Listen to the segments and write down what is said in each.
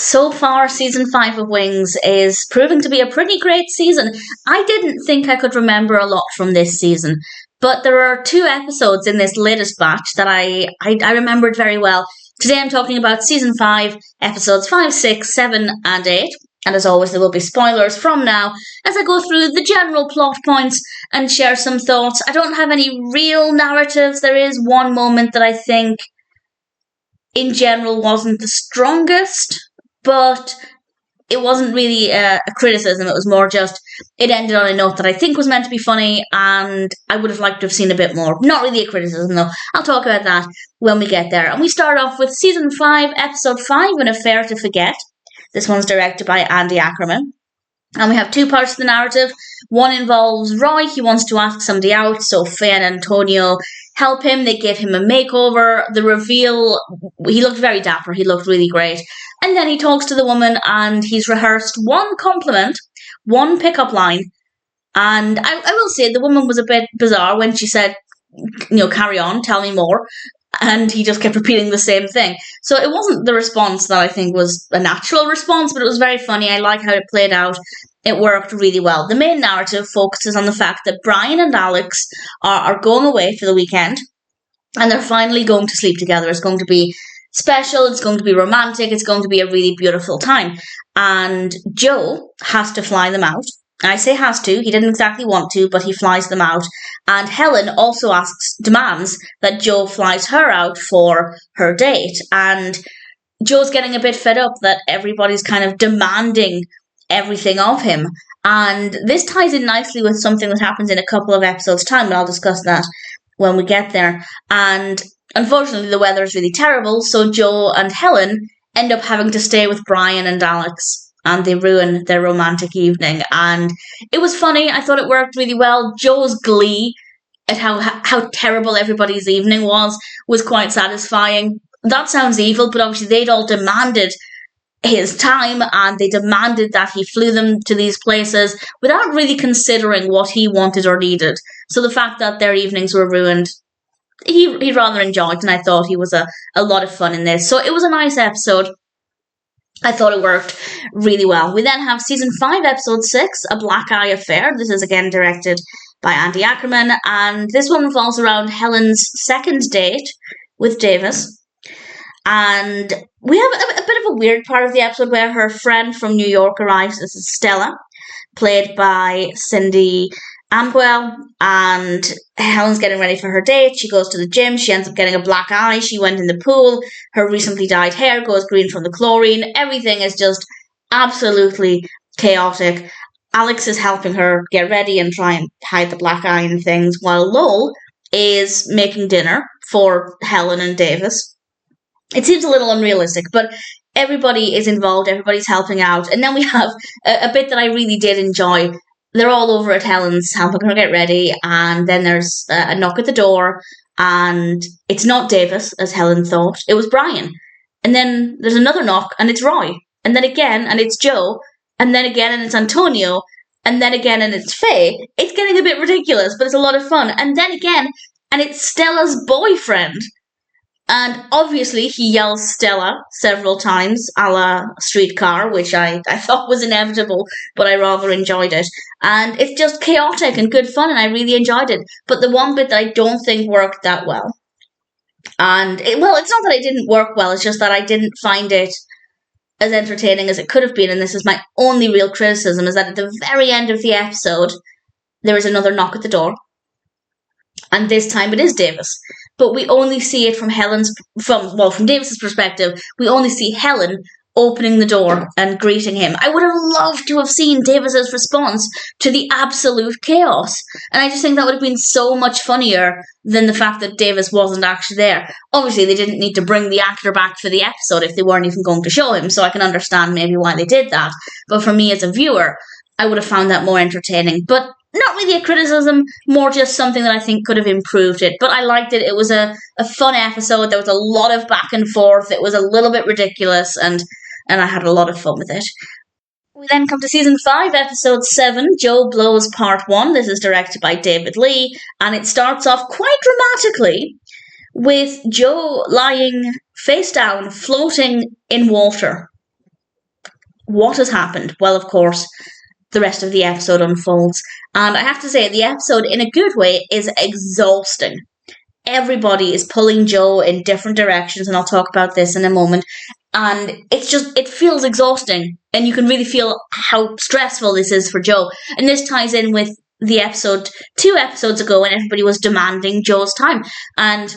So far, season 5 of Wings is proving to be a pretty great season. I didn't think I could remember a lot from this season, but there are 2 episodes in this latest batch that I remembered very well. Today I'm talking about season 5, episodes 5, 6, 7, and 8. And as always, there will be spoilers from now as I go through the general plot points and share some thoughts. I don't have any real narratives. There is one moment that I think, in general, wasn't the strongest, but it wasn't really a criticism. It was more just, it ended on a note that I think was meant to be funny, and I would have liked to have seen a bit more. Not really a criticism, though. I'll talk about that when we get there. And we start off with Season 5, Episode 5, An Affair to Forget. This one's directed by Andy Ackerman. And we have 2 parts to the narrative. One involves Roy. He wants to ask somebody out, so Faye and Antonio help him. They give him a makeover. The reveal, he looked very dapper. He looked really great. And then he talks to the woman, and he's rehearsed one compliment, one pickup line. And I will say the woman was a bit bizarre when she said, carry on, tell me more. And he just kept repeating the same thing. So it wasn't the response that I think was a natural response, but it was very funny. I like how it played out. It worked really well. The main narrative focuses on the fact that Brian and Alex are going away for the weekend, and they're finally going to sleep together. It's going to be special, it's going to be romantic, it's going to be a really beautiful time. And Joe has to fly them out. I say has to, he didn't exactly want to, but he flies them out. And Helen also demands that Joe flies her out for her date. And Joe's getting a bit fed up that everybody's kind of demanding everything of him. And this ties in nicely with something that happens in a couple of episodes' time, but I'll discuss that when we get there. And unfortunately, the weather is really terrible, so Joe and Helen end up having to stay with Brian and Alex. And they ruin their romantic evening. And it was funny. I thought it worked really well. Joe's glee at how terrible everybody's evening was quite satisfying. That sounds evil, but obviously they'd all demanded his time, and they demanded that he flew them to these places without really considering what he wanted or needed. So the fact that their evenings were ruined, he rather enjoyed, and I thought he was a lot of fun in this. So it was a nice episode. I thought it worked really well. We then have Season 5, Episode 6, A Black Eye Affair. This is again directed by Andy Ackerman, and this one revolves around Helen's second date with Davis. And we have a bit of a weird part of the episode where her friend from New York arrives. This is Stella, played by Cindy Amwell, and Helen's getting ready for her date. She goes to the gym. She ends up getting a black eye. She went in the pool. Her recently dyed hair goes green from the chlorine. Everything is just absolutely chaotic. Alex is helping her get ready and try and hide the black eye and things, while Lowell is making dinner for Helen and Davis. It seems a little unrealistic, but everybody is involved. Everybody's helping out. And then we have a bit that I really did enjoy. They're all over at Helen's, helping her get ready, and then there's a knock at the door, and it's not Davis, as Helen thought. It was Brian. And then there's another knock, and it's Roy. And then again, and it's Joe. And then again, and it's Antonio. And then again, and it's Faye. It's getting a bit ridiculous, but it's a lot of fun. And then again, and it's Stella's boyfriend. And obviously, he yells Stella several times, a la Streetcar, which I thought was inevitable, but I rather enjoyed it. And it's just chaotic and good fun, and I really enjoyed it. But the one bit that I don't think worked that well, it's not that it didn't work well, it's just that I didn't find it as entertaining as it could have been, and this is my only real criticism, is that at the very end of the episode, there is another knock at the door. And this time it is Davis. But we only see it from Davis's perspective. We only see Helen opening the door and greeting him. I would have loved to have seen Davis's response to the absolute chaos. And I just think that would have been so much funnier than the fact that Davis wasn't actually there. Obviously, they didn't need to bring the actor back for the episode if they weren't even going to show him, so I can understand maybe why they did that. But for me as a viewer, I would have found that more entertaining. But not really a criticism, more just something that I think could have improved it. But I liked it. It was a fun episode. There was a lot of back and forth. It was a little bit ridiculous, and I had a lot of fun with it. We then come to Season 5, Episode 7, Joe Blows Part 1. This is directed by David Lee, and it starts off quite dramatically with Joe lying face down, floating in water. what has happened? Well, of course, the rest of the episode unfolds. And I have to say, the episode, in a good way, is exhausting. Everybody is pulling Joe in different directions, and I'll talk about this in a moment. And it feels exhausting, and you can really feel how stressful this is for Joe. And this ties in with the episode 2 episodes ago when everybody was demanding Joe's time. And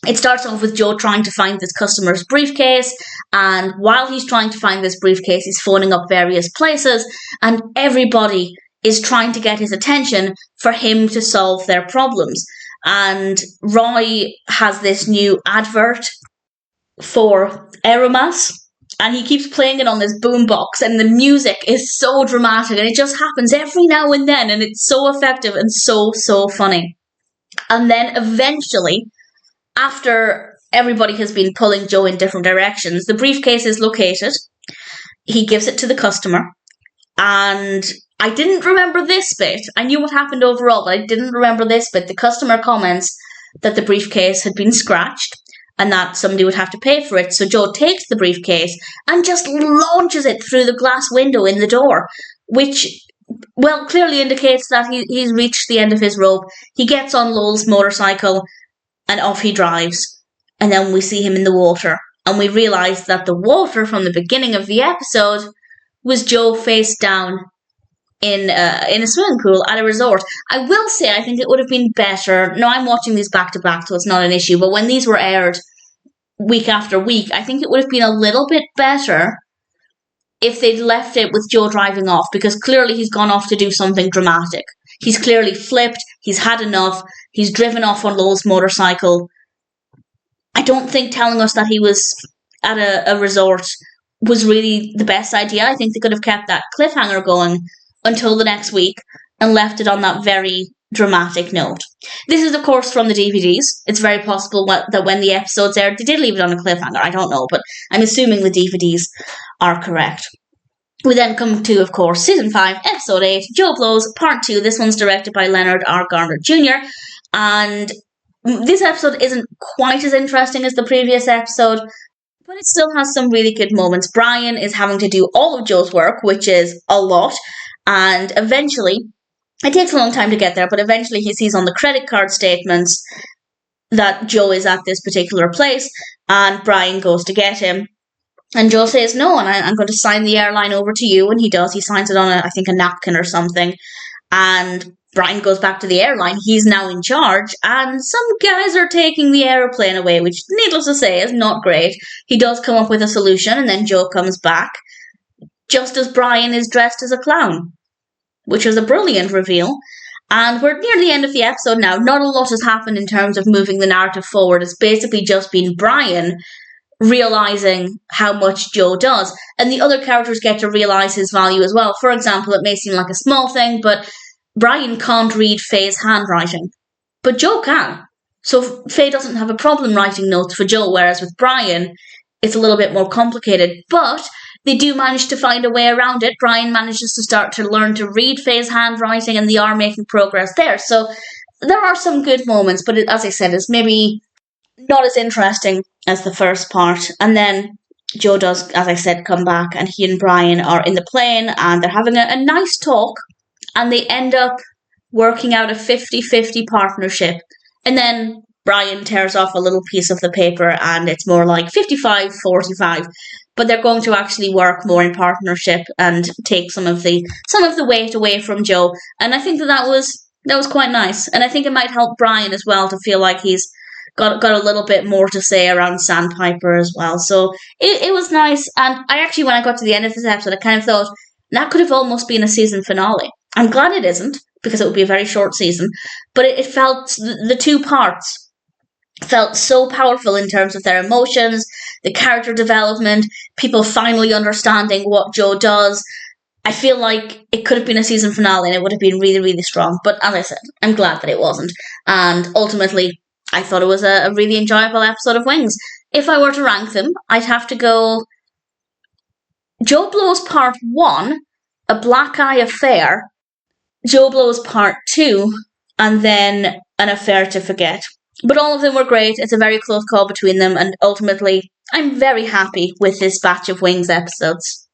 it starts off with Joe trying to find this customer's briefcase, and while he's trying to find this briefcase, he's phoning up various places, and everybody is trying to get his attention for him to solve their problems. And Roy has this new advert for Aeromas, and he keeps playing it on this boombox, and the music is so dramatic, and it just happens every now and then, and it's so effective and so funny. And then eventually, after everybody has been pulling Joe in different directions, the briefcase is located. He gives it to the customer, and I didn't remember this bit. I knew what happened overall, but I didn't remember this bit. The customer comments that the briefcase had been scratched and that somebody would have to pay for it. So Joe takes the briefcase and just launches it through the glass window in the door, which, well, clearly indicates that he's reached the end of his rope. He gets on Lowell's motorcycle and off he drives. And then we see him in the water, and we realise that the water from the beginning of the episode was Joe face down in a swimming pool at a resort. I will say I think it would have been better. No, I'm watching these back to back, so it's not an issue. But when these were aired week after week, I think it would have been a little bit better if they'd left it with Joe driving off, because clearly he's gone off to do something dramatic. He's clearly flipped. He's had enough. He's driven off on Lowell's motorcycle. I don't think telling us that he was at a resort was really the best idea. I think they could have kept that cliffhanger going until the next week and left it on that very dramatic note. This is, of course, from the DVDs. It's very possible that when the episodes aired, they did leave it on a cliffhanger. I don't know, but I'm assuming the DVDs are correct. We then come to, of course, Season 5, Episode 8, Joe Blows, Part 2. This one's directed by Leonard R. Garner Jr., and this episode isn't quite as interesting as the previous episode, but it still has some really good moments. Brian is having to do all of Joe's work, which is a lot, and eventually, it takes a long time to get there, but eventually he sees on the credit card statements that Joe is at this particular place, and Brian goes to get him. And Joe says no, and I'm going to sign the airline over to you, and he does. He signs it on, I think, a napkin or something, and Brian goes back to the airline. He's now in charge, and some guys are taking the aeroplane away, which, needless to say, is not great. He does come up with a solution, and then Joe comes back, just as Brian is dressed as a clown, which was a brilliant reveal. And we're near the end of the episode now. Not a lot has happened in terms of moving the narrative forward. It's basically just been Brian realising how much Joe does, and the other characters get to realise his value as well. For example, it may seem like a small thing, but Brian can't read Faye's handwriting, but Joe can. So Faye doesn't have a problem writing notes for Joe, whereas with Brian, it's a little bit more complicated. But they do manage to find a way around it. Brian manages to start to learn to read Faye's handwriting, and they are making progress there. So there are some good moments, but as I said, it's maybe not as interesting as the first part. And then Joe does, as I said, come back, and he and Brian are in the plane, and they're having a nice talk, and they end up working out a 50-50 partnership. And then Brian tears off a little piece of the paper, and it's more like 55-45. But they're going to actually work more in partnership and take some of the weight away from Joe. And I think that was quite nice. And I think it might help Brian as well to feel like he's got a little bit more to say around Sandpiper as well. So it was nice. And I actually, when I got to the end of this episode, I kind of thought that could have almost been a season finale. I'm glad it isn't, because it would be a very short season. But it felt, the two parts felt so powerful in terms of their emotions, the character development, people finally understanding what Joe does. I feel like it could have been a season finale and it would have been really, really strong. But as I said, I'm glad that it wasn't. And ultimately, I thought it was a really enjoyable episode of Wings. If I were to rank them, I'd have to go Joe Blow's Part 1, A Black Eye Affair, Joe Blow's Part 2, and then An Affair to Forget. But all of them were great. It's a very close call between them, and ultimately, I'm very happy with this batch of Wings episodes.